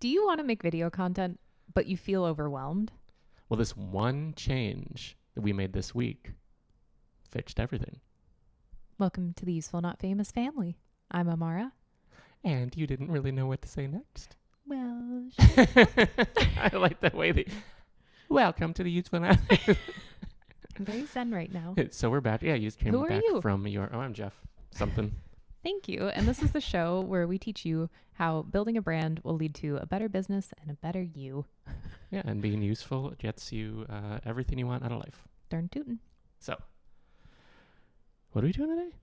Do you want to make video content, but you feel overwhelmed? Well, this one change that we made this week fixed everything. Welcome to the Useful Not Famous family. I'm Amara. And you didn't really know what to say next. Well, I like the way welcome to the Useful Not. I'm very zen right now. So we're back. Yeah, you just came Who are back you? from your... Oh, I'm Jeff. Something. Thank you. And this is the show where we teach you how building a brand will lead to a better business and a better you. Yeah, and being useful gets you everything you want out of life. Darn tootin'. So, what are we doing today?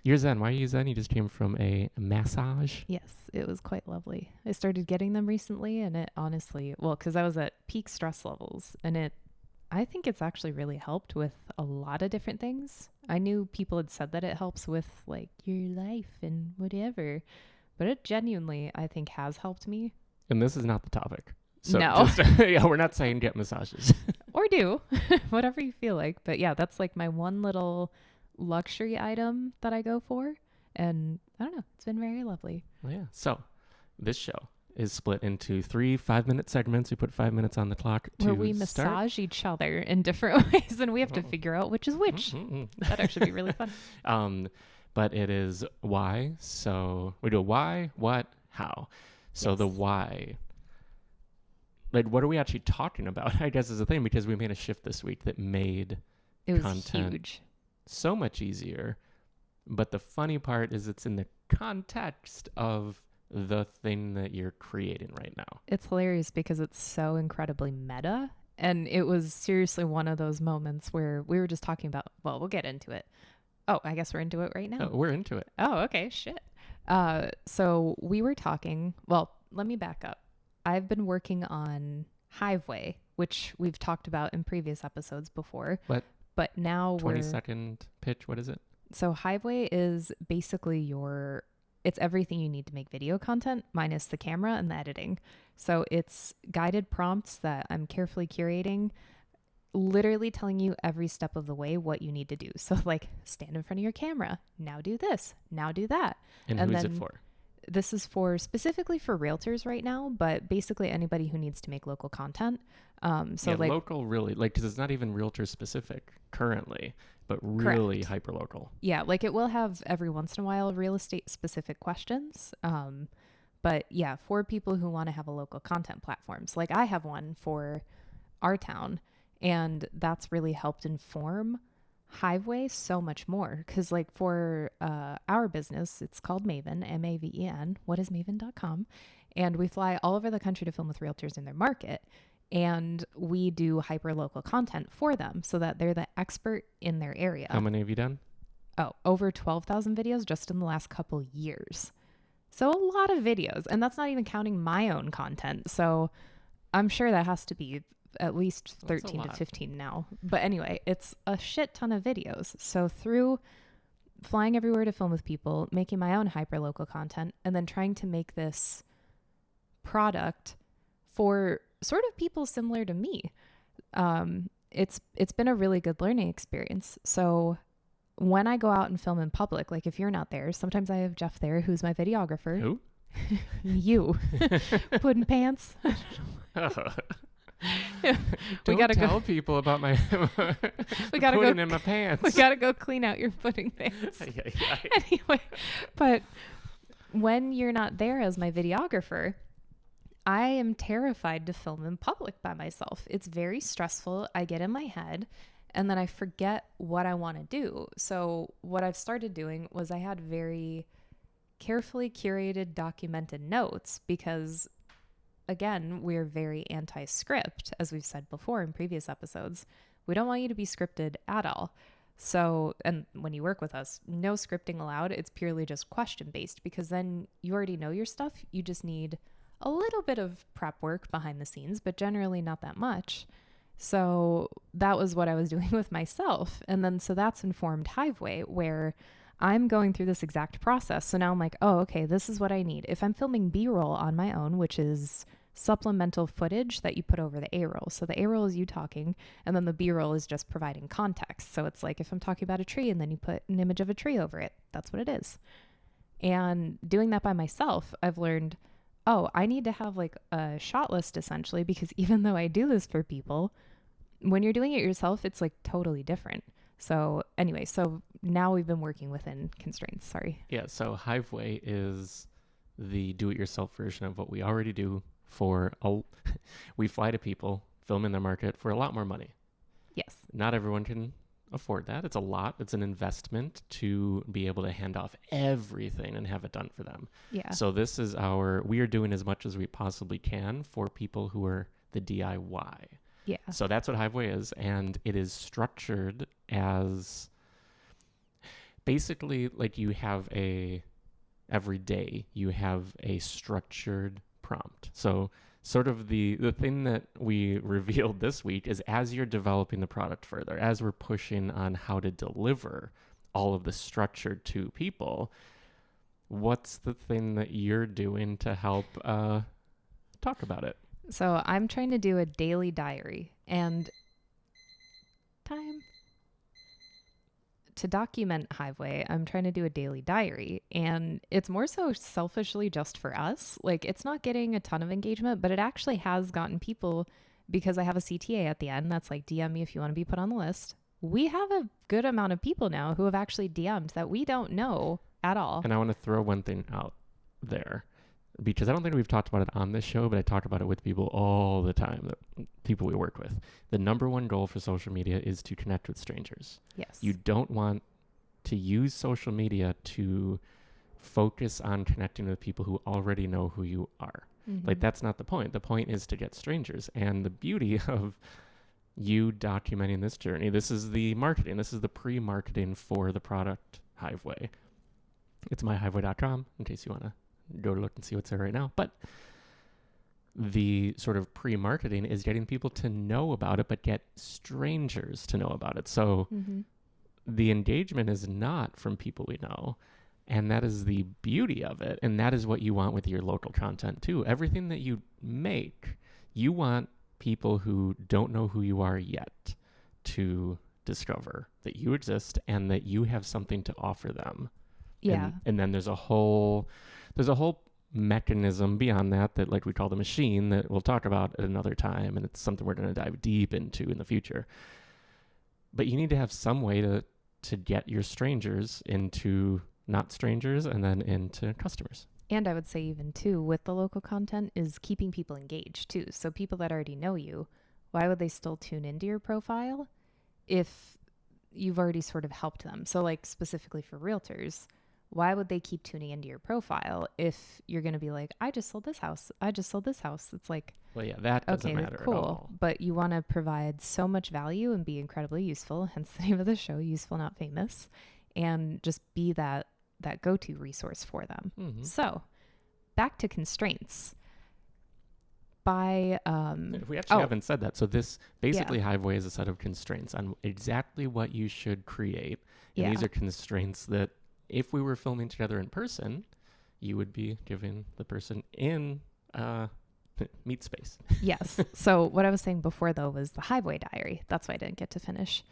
You're zen. Why are you zen? You just came from a massage. Yes, it was quite lovely. I started getting them recently, and it honestly, well, because I was at peak stress levels, and I think it's actually really helped with a lot of different things. I knew people had said that it helps with like your life and whatever, but it genuinely, I think, has helped me. And this is not the topic. So No. yeah, we're not saying get massages. Or do, whatever you feel like. But yeah, that's like my one little luxury item that I go for. And I don't know, it's been very lovely. Well, yeah. So this show is split into 3 5-minute segments. We put 5 minutes on the clock to where we start. massage each other in different ways, and we have to figure out which is which. That'd actually be really fun. But it is why. So we do a why, what, how. So Yes. the why. Like, what are we actually talking about? I guess is the thing, because we made a shift this week that made It was content huge. so much easier. But the funny part is it's in the context of the thing that you're creating right now. It's hilarious because it's so incredibly meta. And it was seriously one of those moments where we were just talking about, well, we'll get into it. Oh, I guess we're into it right now. Oh, we're into it. Oh, okay. Shit. So we were talking, well, let me back up. I've been working on Hiveway, which we've talked about in previous episodes before. What? But now 20-second pitch. What is it? So Hiveway is basically it's everything you need to make video content minus the camera and the editing. So it's guided prompts that I'm carefully curating, literally telling you every step of the way what you need to do. So like stand in front of your camera, now do this, now do that. And And who is it then- for? This is specifically for realtors right now, but basically anybody who needs to make local content. So yeah, like local really, like, because it's not even realtor specific currently, but really hyper local. Yeah, like it will have every once in a while real estate specific questions. But yeah, for people who want to have a local content platforms, like I have one for our town, and that's really helped inform Hiveway so much more. Because like for our business, it's called Maven, Maven. What is Maven.com? And we fly all over the country to film with realtors in their market. And we do hyper local content for them so that they're the expert in their area. How many have you done? Oh, over 12,000 videos just in the last couple years. So a lot of videos, and that's not even counting my own content. So I'm sure that has to be at least That's a 13 to lot. 15 now. But anyway, it's a shit ton of videos. So through flying everywhere to film with people, making my own hyper local content, and then trying to make this product for sort of people similar to me, it's been a really good learning experience. So when I go out and film in public, like if you're not there, sometimes I have Jeff there, who's my videographer. Who? You. Puddin' pants. Don't gotta go- tell people about my We gotta pudding go. in my pants. We gotta go clean out your pudding pants. Yeah. Anyway, but when you're not there as my videographer, I am terrified to film in public by myself. It's very stressful. I get in my head and then I forget what I want to do. So what I've started doing was I had very carefully curated, documented notes because, again, we're very anti-script, as we've said before in previous episodes. We don't want you to be scripted at all. So, and when you work with us, no scripting allowed. It's purely just question-based because then you already know your stuff. You just need a little bit of prep work behind the scenes, but generally not that much. So that was what I was doing with myself. And then, so that's informed Hiveway, where I'm going through this exact process. So now I'm like, oh, okay, this is what I need. If I'm filming B-roll on my own, which is supplemental footage that you put over the A-roll. So the A-roll is you talking, and then the B-roll is just providing context. So it's like if I'm talking about a tree and then you put an image of a tree over it, that's what it is. And doing that by myself, I've learned, oh, I need to have like a shot list essentially, because even though I do this for people, when you're doing it yourself, it's like totally different. So anyway, so now we've been working within constraints. Sorry. Yeah, so Hiveway is the do-it-yourself version of what we already do for we fly to people, film in their market for a lot more money. Yes. Not everyone can afford that. It's a lot. It's an investment to be able to hand off everything and have it done for them. Yeah. So this is we are doing as much as we possibly can for people who are the DIY. Yeah. So that's what Hiveway is, and it is structured as basically like you have every day you have a structured prompt. So sort of the thing that we revealed this week is, as you're developing the product further, as we're pushing on how to deliver all of the structure to people, what's the thing that you're doing to help talk about it? So I'm trying to do a daily diary, and to document Hiveway, I'm trying to do a daily diary, and it's more so selfishly just for us. Like, it's not getting a ton of engagement, but it actually has gotten people, because I have a CTA at the end that's like, DM me if you want to be put on the list. We have a good amount of people now who have actually DM'd that we don't know at all. And I want to throw one thing out there, because I don't think we've talked about it on this show, but I talk about it with people all the time, people we work with. The number one goal for social media is to connect with strangers. Yes. You don't want to use social media to focus on connecting with people who already know who you are. Mm-hmm. Like, that's not the point. The point is to get strangers. And the beauty of you documenting this journey, this is the marketing, this is the pre-marketing for the product Hiveway. It's myhiveway.com in case you want to go to look and see what's there right now. But the sort of pre-marketing is getting people to know about it, but get strangers to know about it. So the engagement is not from people we know. And that is the beauty of it. And that is what you want with your local content too. Everything that you make, you want people who don't know who you are yet to discover that you exist and that you have something to offer them. Yeah. And then there's a whole mechanism beyond that like we call the machine, that we'll talk about at another time, and it's something we're going to dive deep into in the future. But you need to have some way to get your strangers into not strangers and then into customers. And I would say even too, with the local content, is keeping people engaged too. So people that already know you, why would they still tune into your profile if you've already sort of helped them? So like specifically for realtors, why would they keep tuning into your profile if you're going to be like, I just sold this house. I just sold this house. It's like, well, yeah, that doesn't okay, matter cool. at all. But you want to provide so much value and be incredibly useful, hence the name of the show, Useful Not Famous, and just be that go-to resource for them. Mm-hmm. So back to constraints. We actually haven't said that. So this basically Hiveway is a set of constraints on exactly what you should create. And these are constraints that if we were filming together in person, you would be giving the person in meet space. Yes. So what I was saying before, though, was the Hiveway diary. That's why I didn't get to finish.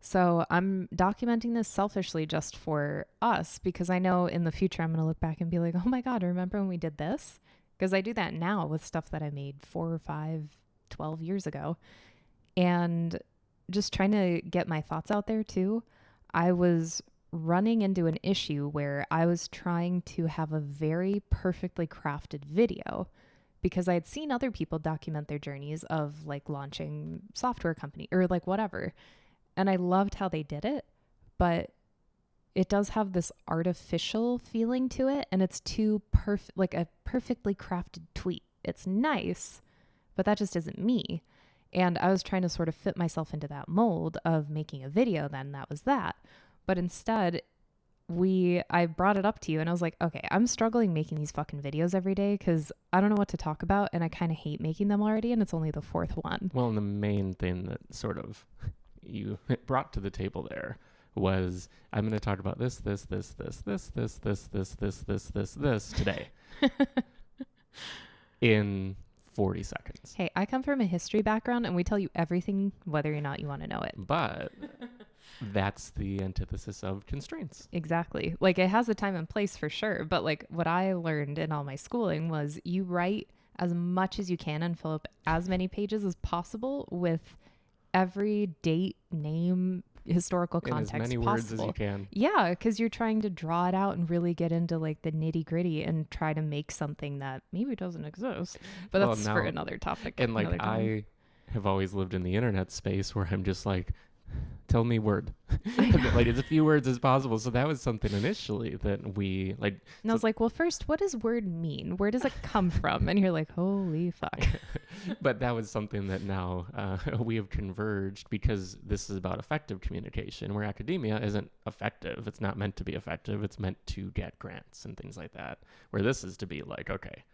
So I'm documenting this selfishly just for us, because I know in the future I'm going to look back and be like, oh my God, remember when we did this? Because I do that now with stuff that I made 4 or 5, 12 years ago. And just trying to get my thoughts out there too. I was running into an issue where I was trying to have a very perfectly crafted video, because I had seen other people document their journeys of like launching software company or like whatever. And I loved how they did it, but it does have this artificial feeling to it. And it's too perfect, like a perfectly crafted tweet. It's nice, but that just isn't me. And I was trying to sort of fit myself into that mold of making a video. Then that was that. But instead, I brought it up to you and I was like, okay, I'm struggling making these fucking videos every day because I don't know what to talk about and I kind of hate making them already, and it's only the 4th one. Well, and the main thing that sort of you brought to the table there was, I'm going to talk about this today in 40 seconds. Hey, I come from a history background and we tell you everything whether or not you want to know it. But That's the antithesis of constraints. Exactly. Like it has a time and place for sure. But like what I learned in all my schooling was you write as much as you can and fill up as many pages as possible with every date, name, historical In context as many possible. words as you can. Yeah, because you're trying to draw it out and really get into like the nitty gritty and try to make something that maybe doesn't exist. But Well, that's now- for another topic. And like another time. I have always lived in the internet space where I'm just like, tell me word. I know. Like as few words as possible. So that was something initially that we like. And I was like, well, first, what does word mean? Where does it come from? And you're like, holy fuck. But that was something that now we have converged because this is about effective communication, where academia isn't effective. It's not meant to be effective. It's meant to get grants and things like that. Where this is to be like, okay,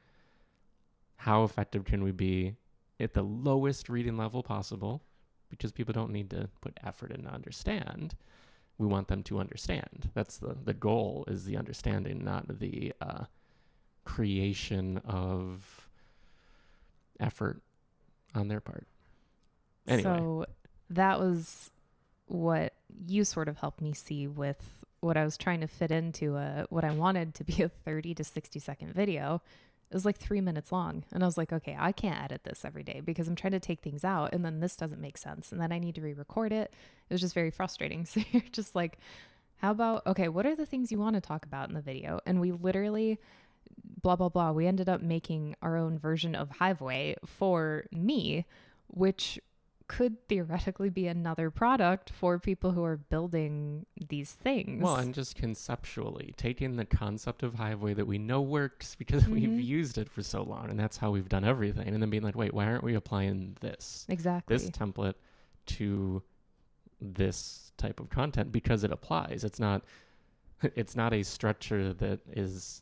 how effective can we be at the lowest reading level possible? Because people don't need to put effort in to understand. We want them to understand. That's the goal, is the understanding, not the creation of effort on their part. Anyway. So that was what you sort of helped me see with what I was trying to fit into what I wanted to be a 30 to 60 second video. It was like 3 minutes long. And I was like, okay, I can't edit this every day because I'm trying to take things out and then this doesn't make sense. And then I need to re-record it. It was just very frustrating. So you're just like, how about, okay, what are the things you want to talk about in the video? And we literally, blah, blah, blah. We ended up making our own version of Hiveway for me, which could theoretically be another product for people who are building these things. Well, and just conceptually taking the concept of Hiveway that we know works because we've used it for so long, and that's how we've done everything, and then being like, wait, why aren't we applying this Exactly. this template to this type of content? Because it applies. It's not a structure that is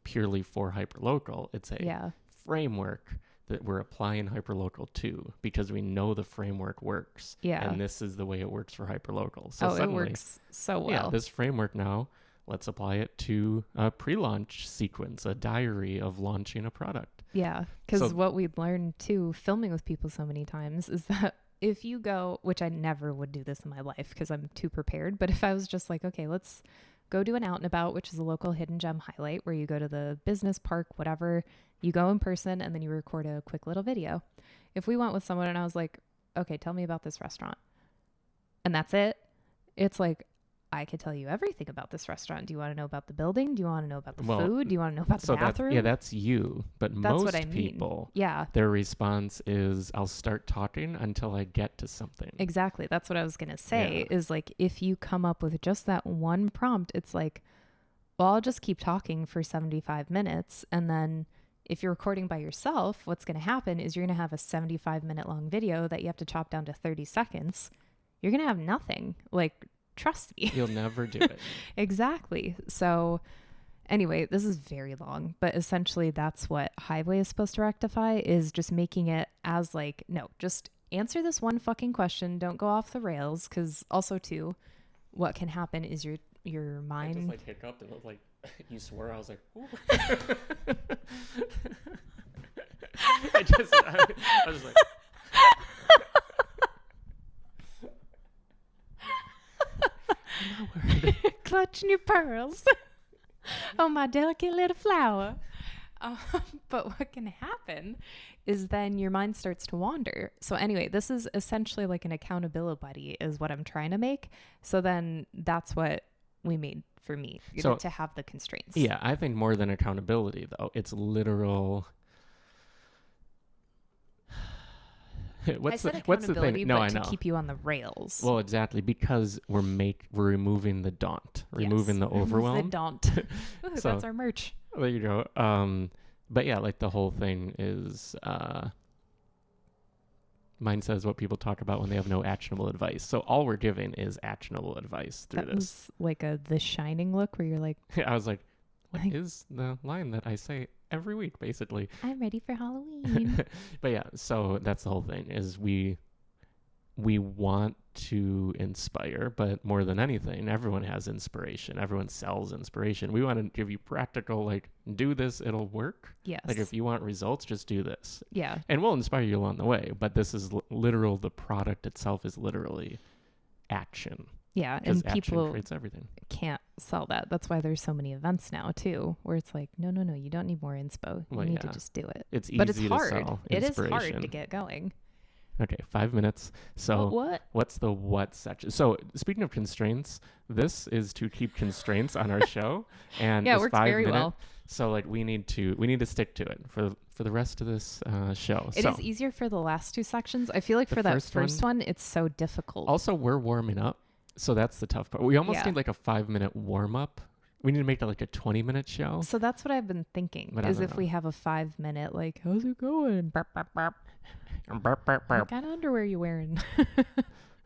purely for hyperlocal. It's a framework that we're applying hyperlocal to because we know the framework works. Yeah. And this is the way it works for hyperlocal. So it works so well. Yeah, this framework now, let's apply it to a pre-launch sequence, a diary of launching a product. Yeah, because what we've learned too, filming with people so many times, is that if you go, which I never would do this in my life because I'm too prepared, but if I was just like, okay, let's go do an out and about, which is a local hidden gem highlight where you go to the business park, whatever, you go in person and then you record a quick little video. If we went with someone and I was like, okay, tell me about this restaurant, and that's it, it's like, I could tell you everything about this restaurant. Do you want to know about the building? Do you want to know about the food? Do you want to know about the bathroom? That's you. But that's most what I mean. people, yeah, their response is, I'll start talking until I get to something. Exactly. That's what I was going to say, is like, if you come up with just that one prompt, it's like, well, I'll just keep talking for 75 minutes. And then if you're recording by yourself, what's going to happen is you're going to have a 75-minute long video that you have to chop down to 30 seconds. You're going to have nothing. Like, trust me. You'll never do it. Exactly. So anyway, this is very long, but essentially that's what Hiveway is supposed to rectify, is just making it as like, no, just answer this one fucking question. Don't go off the rails. Cause also too, what can happen is your mind. I just like hiccuped and looked like you swore. I was like, ooh. I was like, clutching your pearls. Oh, my delicate little flower. But what can happen is then your mind starts to wander. So anyway, this is essentially like an accountability buddy is what I'm trying to make. So then that's what we made for me, to have the constraints. Yeah, I think more than accountability, though, it's literal. What's the thing? No, I know. To keep you on the rails. Well, exactly, because we're removing the daunt, removing the overwhelm. The daunt. Ooh, So, that's our merch. there you go. But yeah, like the whole thing is, mine says what people talk about when they have no actionable advice. So all we're giving is actionable advice through That was like The Shining look where you're like, I was like, what is the line that I say every week, basically? I'm ready for Halloween. But yeah, so that's the whole thing, is we want to inspire, but more than anything, everyone has inspiration. Everyone sells inspiration. We want to give you practical, like, do this, it'll work. Yes. Like, if you want results, just do this. Yeah. And we'll inspire you along the way, but this is literal, the product itself is literally action. Yeah, because and action people creates everything. can't sell that. That's why there's so many events now too, where it's like, no, you don't need more inspo. You Well, need to yeah. just do it. It's But it's easy to hard. sell It is hard to inspiration. get going. Okay, 5 minutes. So What? what's the what section? So speaking of constraints, this is to keep constraints on our show, and Yeah, it this works 5 very minute. well. So like we need to stick to it for the rest of this show. It so is easier for the last two sections. I feel like The for that first first one, it's so difficult. also we're warming up, so that's the tough part. We almost Yeah. need like a 5 minute warm up. We need to make it like a 20-minute show. So that's what I've been thinking, But I is don't if know. we have a 5 minute, like, how's it going? Burp, burp, burp. What kind of underwear are you wearing? I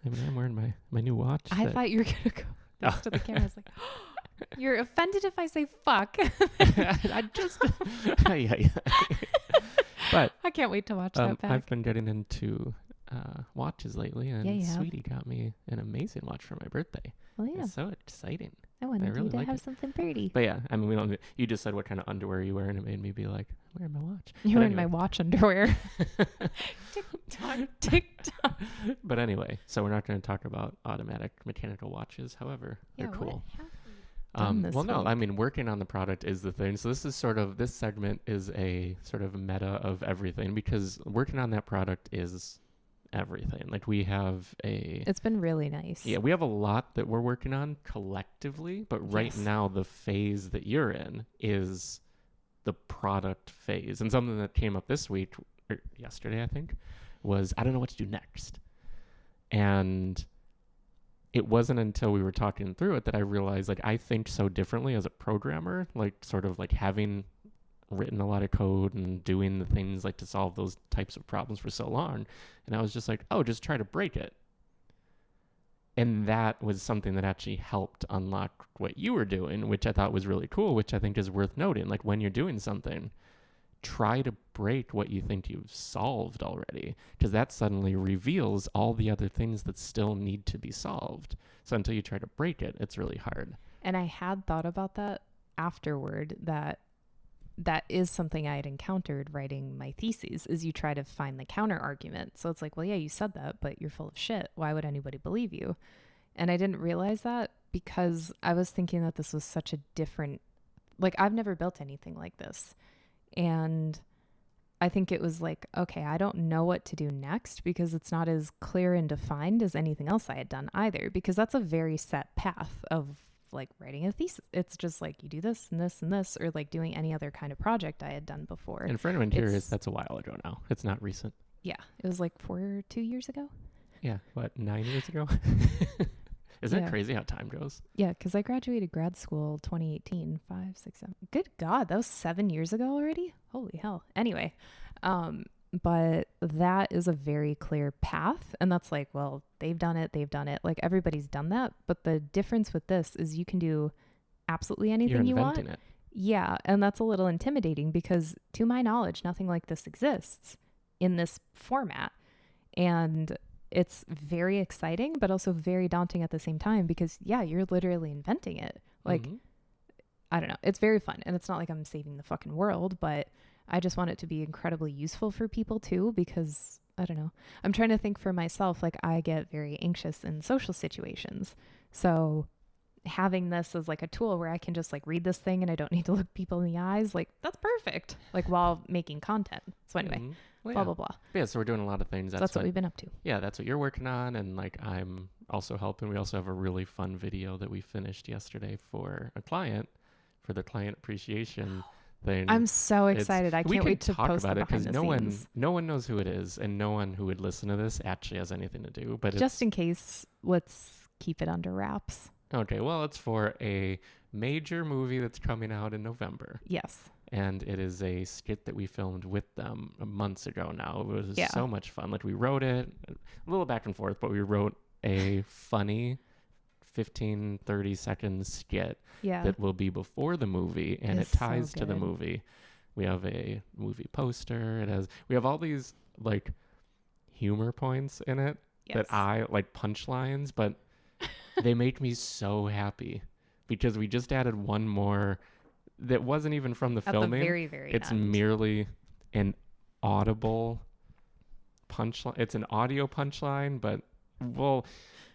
mean, I'm wearing my new watch. I that- thought you were going to go this to the camera. I was like, you're offended if I say fuck. I just yeah. But I can't wait to watch that back. I've been getting into watches lately, and Yeah, you have. Sweetie got me an amazing watch for my birthday. Well, yeah. It's so exciting. I wanted really you to like have it. something pretty. But yeah, I mean, we don't. You just said what kind of underwear you wear, and it made me be like, I'm wearing my watch. You're But wearing my anyway. watch underwear. Tick-tock, tick-tock. But anyway, so we're not going to talk about automatic mechanical watches. However, they're cool. done this Well, no, I week? mean, working on the product is the thing. So this segment is a sort of meta of everything, because working on that product is everything. Like we have It's been really nice. Yeah, we have a lot that we're working on collectively, but right Yes. now the phase that you're in is the product phase. And something that came up this week, or yesterday, I think, was I don't know what to do next. And it wasn't until we were talking through it that I realized, like, I think so differently as a programmer, like sort of like having written a lot of code and doing the things like to solve those types of problems for so long. And I was just like, oh, just try to break it. And that was something that actually helped unlock what you were doing, which I thought was really cool, which I think is worth noting. Like when you're doing something, try to break what you think you've solved already, because that suddenly reveals all the other things that still need to be solved. So until you try to break it, it's really hard. And I had thought about that afterward, that is something I had encountered writing my theses, is you try to find the counter argument. So it's like, well, yeah, you said that, but you're full of shit. Why would anybody believe you? And I didn't realize that because I was thinking that this was such a different, like, I've never built anything like this. And I think it was like, okay, I don't know what to do next, because it's not as clear and defined as anything else I had done either, because that's a very set path of like writing a thesis. It's just like you do this and this and this, or like doing any other kind of project I had done before. And for anyone curious, It's- that's a while ago now. It's not recent. Yeah, it was like 2 years ago. Yeah, what, 9 years ago? Isn't Yeah. it crazy how time goes? Yeah, because I graduated grad school 2018, 5, 6, 7. Good God, that was 7 years ago already? Holy hell. Anyway, but that is a very clear path. And that's like, well, they've done it. Like everybody's done that. But the difference with this is you can do absolutely anything You're you want. inventing it. Yeah, and that's a little intimidating because to my knowledge, nothing like this exists in this format. And it's very exciting, but also very daunting at the same time because, yeah, you're literally inventing it. Like, Mhm. I don't know. It's very fun. And it's not like I'm saving the fucking world, but I just want it to be incredibly useful for people too, because I don't know. I'm trying to think for myself, like I get very anxious in social situations. So having this as like a tool where I can just like read this thing and I don't need to look people in the eyes, like that's perfect. Like while making content. So anyway, Mhm. Well, blah, yeah. blah, blah. Yeah, so we're doing a lot of things. So that's what we've been up to. Yeah, that's what you're working on, and like I'm also helping. We also have a really fun video that we finished yesterday for a client, for the client appreciation thing. I'm so It's- excited. I we can't can wait to talk post about the it because behind the scenes. no one knows who it is, and no one who would listen to this actually has anything to do. But Just in case, let's keep it under wraps. okay, well, it's for a major movie that's coming out in November. Yes. And it is a skit that we filmed with them months ago now. It was Yeah. so much fun. Like we wrote it, a little back and forth, but we wrote a funny 15, 30-second skit Yeah. that will be before the movie, and It's it so ties to the good. movie. We have a movie poster. We have all these like humor points in it that I like punchlines, but they make me so happy because we just added one more that wasn't even from the At filming. the very, very It's end. merely an audible punchline. It's an audio punchline, but well,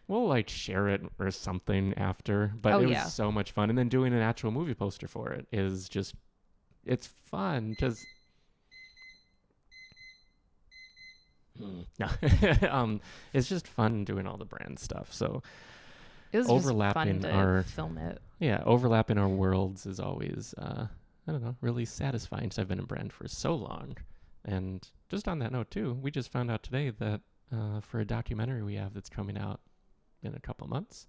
We'll like share it or something after, but Oh, it yeah. was so much fun. And then doing an actual movie poster for it is just, it's fun because no, it's just fun doing all the brand stuff. So It was just fun overlapping to our film it. overlapping our worlds is always I don't know, really satisfying because I've been in brand for so long. And just on that note too, we just found out today that for a documentary we have that's coming out in a couple months,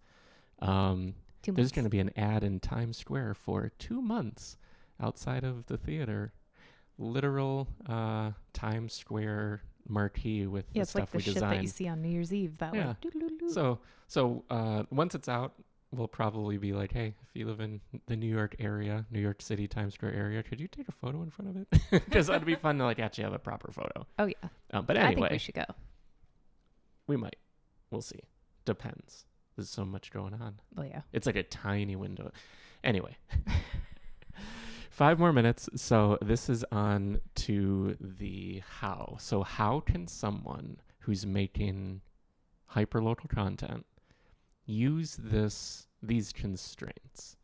2 there's months. going to be an ad in Times Square for 2 months outside of the theater. Literal Times Square marquee with Yeah, the it's like stuff the we shit designed. that you see on New Year's Eve. That Yeah. like doo-doo-doo-doo. So once it's out, we'll probably be like, hey, if you live in the New York area, New York City, Times Square area, could you take a photo in front of it? Because that'd be fun to like actually have a proper photo. Oh yeah. But I think anyway, we should go. we might. We'll see. Depends. There's so much going on. Oh yeah. It's like a tiny window. Anyway. 5 more minutes. So this is on to the how. So how can someone who's making hyperlocal content use these constraints?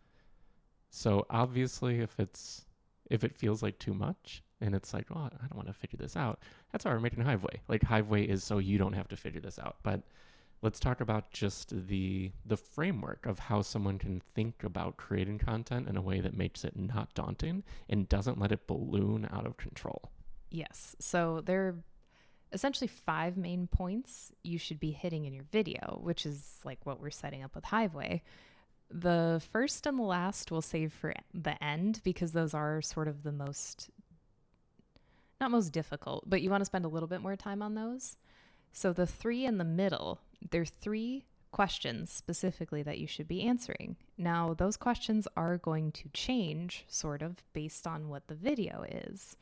So obviously if it feels like too much and it's like, oh, I don't want to figure this out, that's why we're making Hiveway. Like Hiveway is so you don't have to figure this out. But let's talk about just the framework of how someone can think about creating content in a way that makes it not daunting and doesn't let it balloon out of control. Yes. So there are essentially 5 main points you should be hitting in your video, which is like what we're setting up with Hiveway. The first and the last we'll save for the end because those are sort of the not most difficult, but you want to spend a little bit more time on those. So the 3 in the middle, there are 3 questions specifically that you should be answering. Now, those questions are going to change sort of based on what the video is.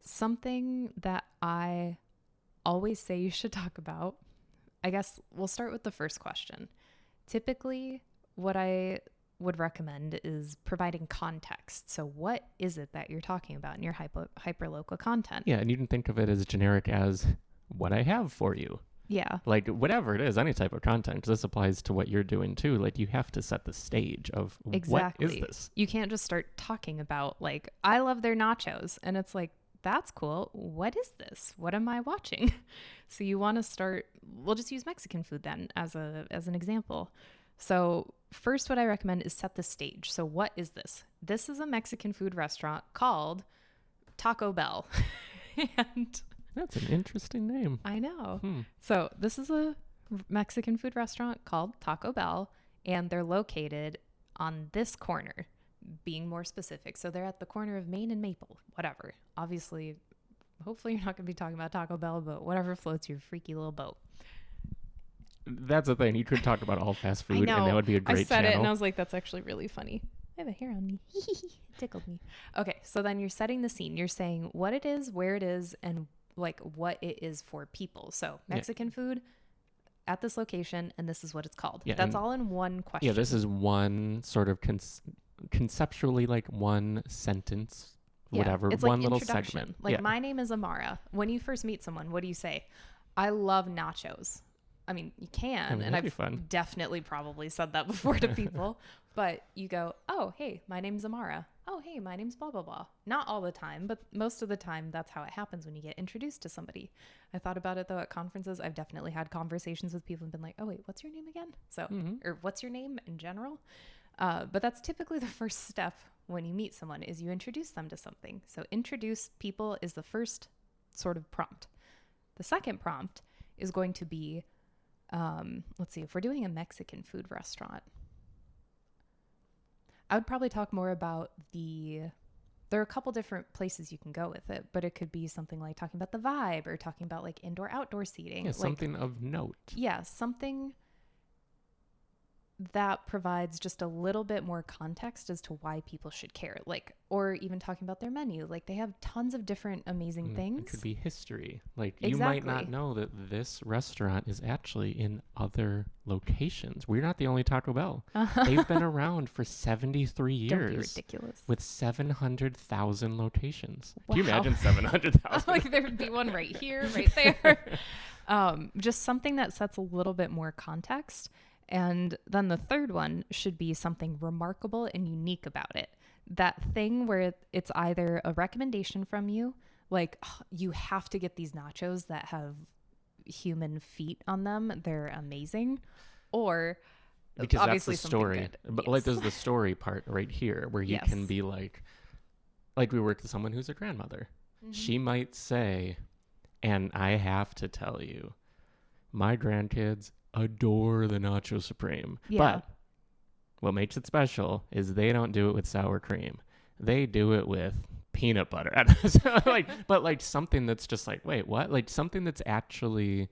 Something that I always say you should talk about, I guess we'll start with the first question. Typically, what I would recommend is providing context. So what is it that you're talking about in your hyperlocal content? Yeah, and you can think of it as generic as what I have for you. Yeah. Like whatever it is, any type of content, 'cause this applies to what you're doing too. Like you have to set the stage of Exactly. what is this? You can't just start talking about like, I love their nachos. And it's like, that's cool. What is this? What am I watching? So you want to start, we'll just use Mexican food then as an example. So first, what I recommend is set the stage. So what is this? This is a Mexican food restaurant called Taco Bell. And That's an interesting name. I know. So this is a Mexican food restaurant called Taco Bell, and they're located on this corner, being more specific. So they're at the corner of Main and Maple, whatever. Obviously, hopefully you're not going to be talking about Taco Bell, but whatever floats your freaky little boat. That's the thing. You could talk about all fast I food, know. and that would be a great I said channel. it, and I was like, that's actually really funny. I have a hair on me. It tickled me. Okay, so then you're setting the scene. You're saying what it is, where it is, and like what it is for people. So Mexican food at this location, and this is what it's called. Yeah, That's all in one question. Yeah, this is one sort of conceptually like one sentence, whatever, it's one like little introduction. segment. Like, my name is Amara. When you first meet someone, what do you say? I love nachos. I mean, you can, and that'd be I've fun. definitely probably said that before to people, but you go, oh, hey, my name's Amara. Oh, hey, my name's blah, blah, blah. Not all the time, but most of the time, that's how it happens when you get introduced to somebody. I thought about it, though, at conferences. I've definitely had conversations with people and been like, oh, wait, what's your name again? So, or what's your name in general? But that's typically the first step when you meet someone is you introduce them to something. So introduce people is the first sort of prompt. The second prompt is going to be, let's see, if we're doing a Mexican food restaurant, I would probably talk more about there are a couple different places you can go with it, but it could be something like talking about the vibe or talking about like indoor outdoor seating. Yeah, like, something of note. Yeah, something that provides just a little bit more context as to why people should care. Like, or even talking about their menu. Like, they have tons of different amazing things. It could be history. Like, you might not know that this restaurant is actually in other locations. We're not the only Taco Bell. They've been around for 73 years. Don't be ridiculous. With 700,000 locations. Wow. Can you imagine 700,000? Like, there would be one right here, right there. Just something that sets a little bit more context. And then the third one should be something remarkable and unique about it. That thing where it's either a recommendation from you, like, oh, you have to get these nachos that have human feet on them. They're amazing. Or because obviously that's the story. good. But Yes. like, there's the story part right here where you Yes. can be like we work with someone who's a grandmother. Mm-hmm. She might say, and I have to tell you, my grandkids adore the Nacho Supreme. Yeah. But what makes it special is they don't do it with sour cream. They do it with peanut butter. So, but something that's just like, wait, what? Like something that's actually,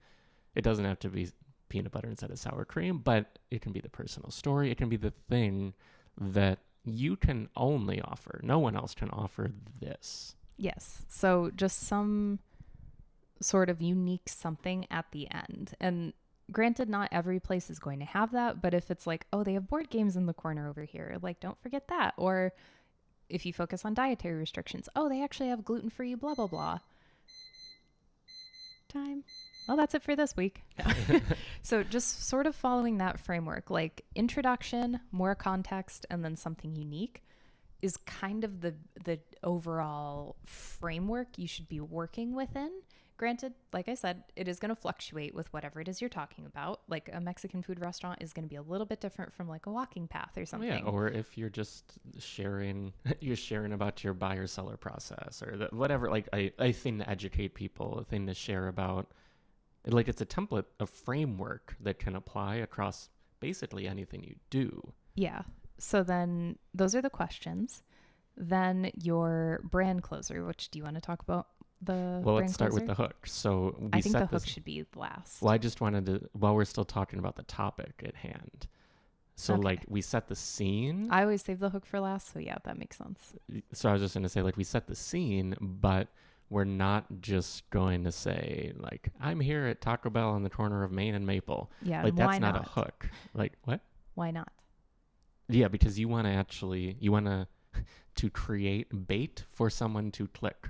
it doesn't have to be peanut butter instead of sour cream, but it can be the personal story. It can be the thing that you can only offer. No one else can offer this. Yes. So just some sort of unique something at the end. And granted, not every place is going to have that, but if it's like, oh, they have board games in the corner over here, like, don't forget that. Or if you focus on dietary restrictions, oh, they actually have gluten-free, blah, blah, blah. Time. Well, that's it for this week. So just sort of following that framework, like introduction, more context, and then something unique is kind of the overall framework you should be working within. Granted, like I said, it is going to fluctuate with whatever it is you're talking about. Like a Mexican food restaurant is going to be a little bit different from like a walking path or something. Yeah, or if you're just sharing about your buyer seller process or whatever, like a thing to educate people, a thing to share about. Like it's a template, a framework that can apply across basically anything you do. Yeah. So then those are the questions. Then your brand closer, which do you want to talk about? Let's start with the hook. So I think the hook should be last. Well, I just wanted to, while we're still talking about the topic at hand. So Okay. like we set the scene. I always save the hook for last. So yeah, that makes sense. So I was just going to say, like, we set the scene, but we're not just going to say like, I'm here at Taco Bell on the corner of Main and Maple. Yeah. Like and that's why not a hook. Like what? Why not? Yeah, because you want to create bait for someone to click.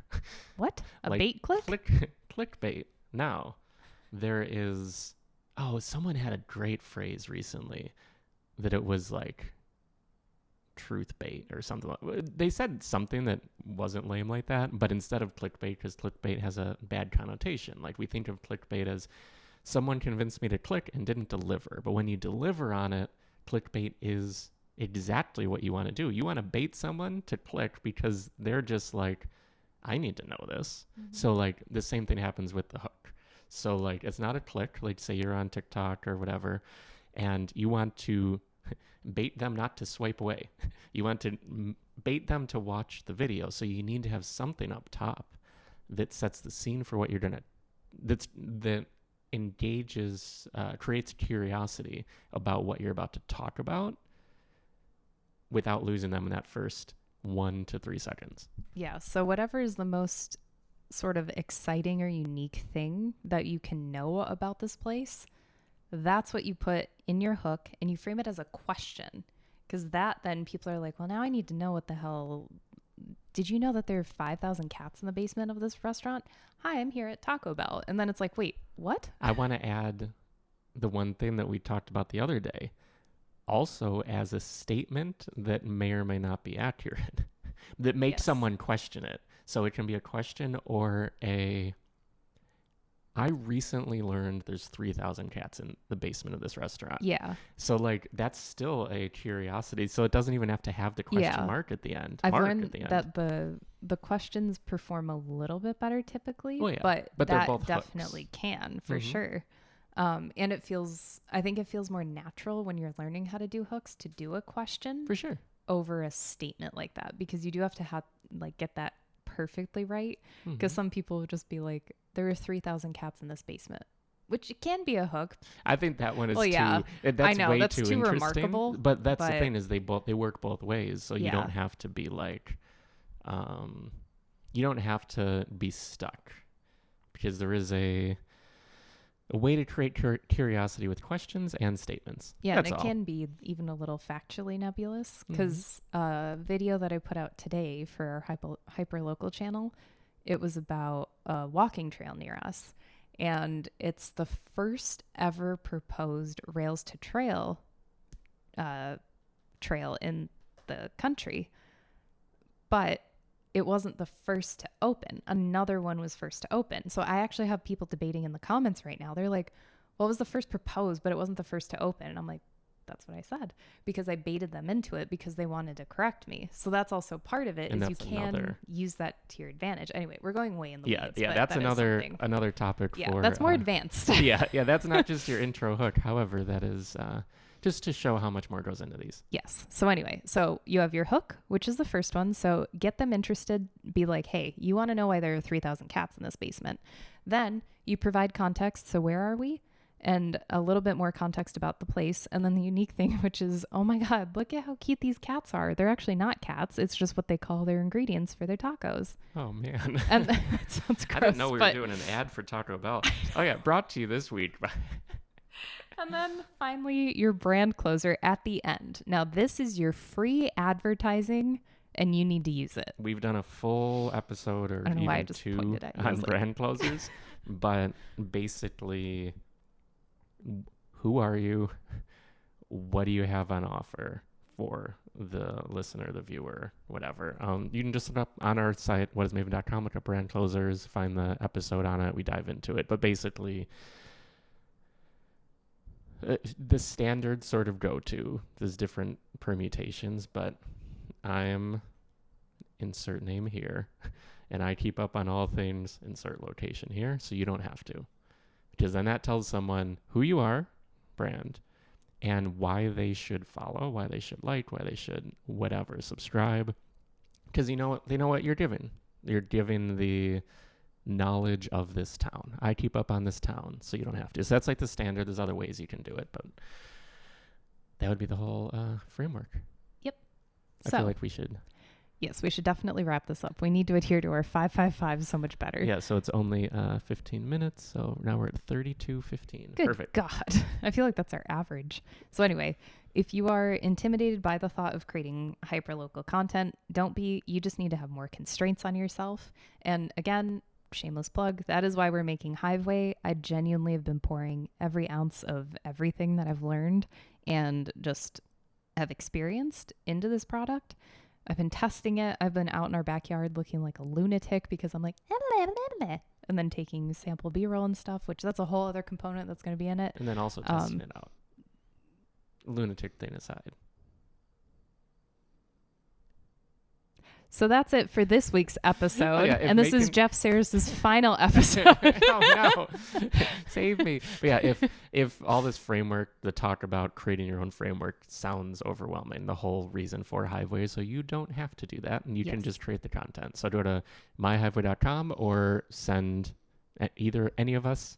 What? A Like, bait click? Clickbait. Now, there is, someone had a great phrase recently that it was like truth bait or something. They said something that wasn't lame like that, but instead of clickbait, because clickbait has a bad connotation. Like we think of clickbait as someone convinced me to click and didn't deliver. But when you deliver on it, clickbait is exactly what you want to do. You want to bait someone to click because they're just like, I need to know this. Mm-hmm. So like the same thing happens with the hook. So like it's not a click, like say you're on TikTok or whatever, and you want to bait them not to swipe away. You want to bait them to watch the video. So you need to have something up top that sets the scene for what you're gonna, that engages, creates curiosity about what you're about to talk about, without losing them in that first 1 to 3 seconds. Yeah. So whatever is the most sort of exciting or unique thing that you can know about this place, that's what you put in your hook, and you frame it as a question. Because that then people are like, well, now I need to know what the hell. Did you know that there are 5,000 cats in the basement of this restaurant? Hi, I'm here at Taco Bell. And then it's like, wait, what? I want to add the one thing that we talked about the other day, also as a statement that may or may not be accurate, that makes someone question it. So it can be a question or I recently learned there's 3,000 cats in the basement of this restaurant. Yeah. So like that's still a curiosity. So it doesn't even have to have the question mark at the end. I've learned that the questions perform a little bit better typically, but that both definitely hooks. Can for sure. And I think it feels more natural when you're learning how to do hooks to do a question for sure over a statement like that, because you do have to get that perfectly right. Because some people would just be like, there are 3,000 cats in this basement. which it can be a hook. I think that one is Well, yeah. that's I know, way that's too too interesting. remarkable, But that's the but- thing is they work both ways. So you Yeah. don't have to be like, you don't have to be stuck, because there is a way to create curiosity with questions and statements. Yeah, That's and it all. can be even a little factually nebulous, Mm-hmm. because a video that I put out today for our hyper-local channel, it was about a walking trail near us. And it's the first ever proposed rails to trail trail in the country. But it wasn't the first to open. Another one was first to open. So I actually have people debating in the comments right now. They're like, well, it was the first proposed, but it wasn't the first to open. And I'm like, that's what I said, because I baited them into it because they wanted to correct me. So that's also part of it, And is you that's can another- use that to your advantage. Anyway, we're going way in the Yeah, weeds. yeah, but that's that is something. another topic Yeah, for. that's more advanced. yeah, that's not just your intro hook. However, that is just to show how much more goes into these. Yes. So anyway, so you have your hook, which is the first one. So get them interested. Be like, hey, you want to know why there are 3,000 cats in this basement. Then you provide context. So where are we? And a little bit more context about the place. And then the unique thing, which is, oh my God, look at how cute these cats are. They're actually not cats. It's just what they call their ingredients for their tacos. Oh, man. And that sounds gross. I didn't know we were but- doing an ad for Taco Bell. Oh, yeah, brought to you this week by... And then finally, your brand closer at the end. Now, this is your free advertising, and you need to use it. We've done a full episode, or I don't know why I even just two, pointed at you. I on was like- brand closers. But basically, who are you? What do you have on offer for the listener, the viewer, whatever? You can just look up on our site, whatismaven.com, look up brand closers, find the episode on it. We dive into it. But basically, the standard sort of go-to. There's different permutations, but I'm insert name here, and I keep up on all things insert location here, so you don't have to, because then that tells someone who you are, brand, and why they should follow, why they should like, why they should whatever, subscribe, because they know what you're giving. You're giving the knowledge of this town. I keep up on this town, so you don't have to. So that's like the standard. There's other ways you can do it, but that would be the whole framework. Yep. I So feel like we should. yes, we should definitely wrap this up. We need to adhere to our 555 so much better. Yeah, so it's only 15 minutes, so now we're at 32:15. Good Perfect. God. I feel like that's our average. So anyway, if you are intimidated by the thought of creating hyperlocal content, don't be. You just need to have more constraints on yourself. And again, shameless plug, that is why we're making Hiveway. I genuinely have been pouring every ounce of everything that I've learned and just have experienced into this product. I've been testing it. I've been out in our backyard looking like a lunatic because I'm like, and then taking sample B-roll and stuff, which that's a whole other component that's going to be in it. And then also testing it out. Lunatic thing aside. So that's it for this week's episode. yeah, if and this is making- Jeff Sarris's final episode. Oh no, save me. But yeah, if all this framework, the talk about creating your own framework sounds overwhelming, the whole reason for Hiveway, so you don't have to do that, and you can Yes. just create the content. So go to myhiveway.com or send either any of us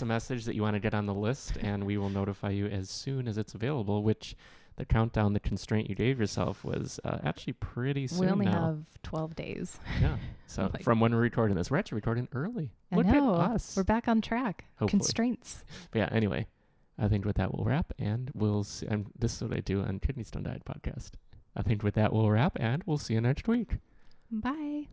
a message that you want to get on the list, and we will notify you as soon as it's available, which the countdown, the constraint you gave yourself was actually pretty soon We only now. have 12 days. Yeah. So Oh my- from when we're recording this, we're actually recording early. I Look know. at us. We're back on track. Hopefully. Constraints. But yeah, anyway, I think with that we'll wrap, and we'll see. This is what I do on Kidney Stone Diet podcast. I think with that we'll wrap, and we'll see you next week. Bye.